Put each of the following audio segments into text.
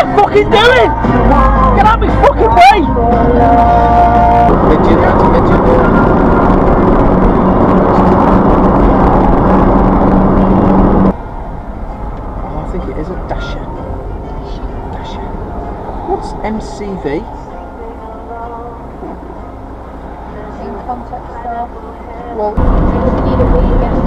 you fucking doing? Get out of my fucking way! Pigeon, anti-pigeon. Oh, I think it is a Dasher. Dasher. What's MCV? In context there. Well, You just need a weekend.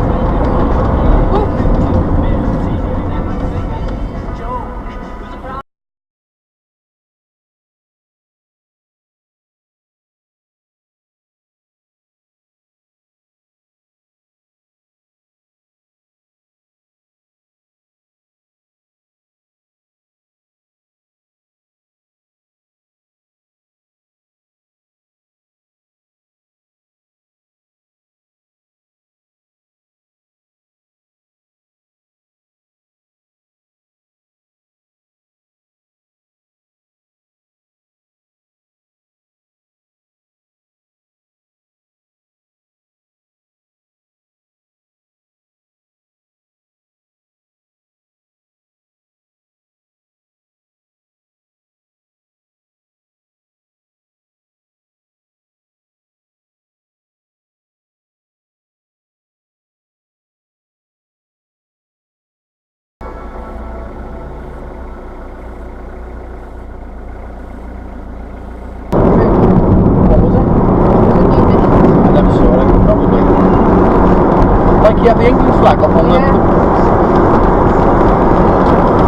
you have the England flag up on the...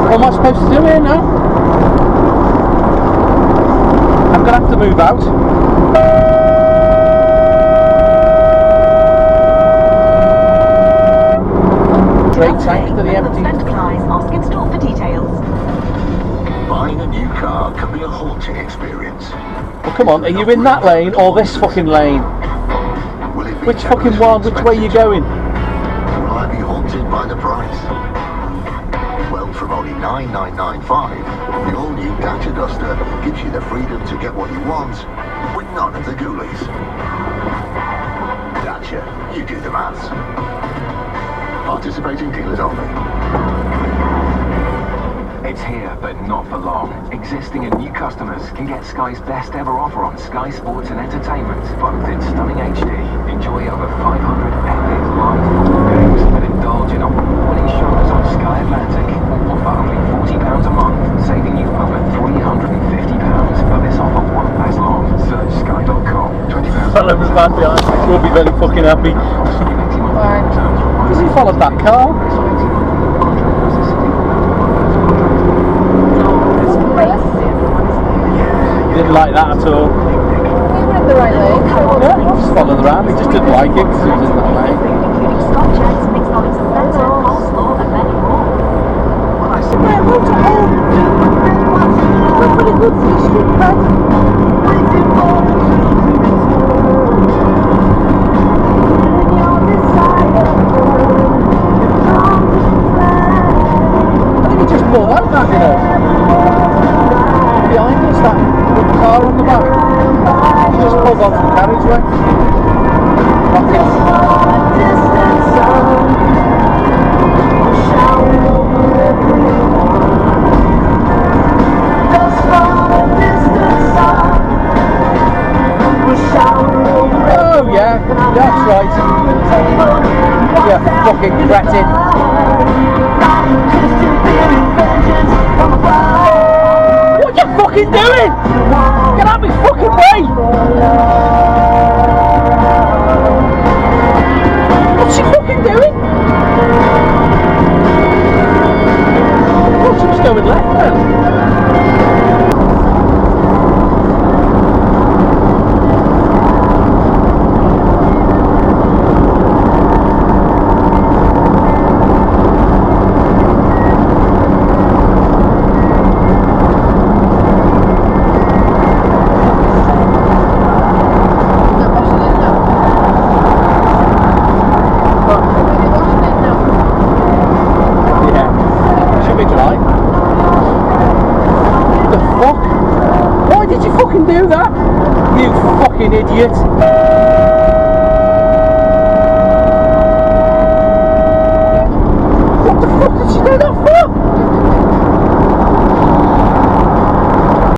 What am I supposed to do here now? I'm going to have to move out. Straight tank to the empty... Ask in store for details. Buying a new car can be a haunting experience. Well, come on, are you in that lane or this fucking lane? Which fucking one? Which way are you going? Will I be haunted by the price? Well, from only $9,995, the all-new Dacia Duster gives you the freedom to get what you want with none of the ghoulies. Dacia, you do the maths. Participating dealers only. It's here, but not for long. Existing and new customers can get Sky's best ever offer on Sky Sports and Entertainment, both in stunning HD. Enjoy over 500 epic live football games and indulge in award-winning shows on Sky Atlantic, all for only £40 a month, saving you over £350. But this offer won't last long. Search sky.com. £20. Follow the van behind. We'll be very fucking happy. Because he followed that car. Didn't like that at all. We were in the right lane. Yeah, he just followed around. He just didn't like it because he was in that lane. Scotch-eggs, mixed olives and feta, coleslaw and many more. Well, Motorhome. We're pretty good for the street cred. I think he just pulled out that, you know. Behind us, that car on the back. He just pulled off the carriageway. Oh yeah, that's right. Yeah, fucking cretin. What you fucking doing? Get out of my fucking way! What's she fucking doing? Oh, she was going left then. Do that, you fucking idiot.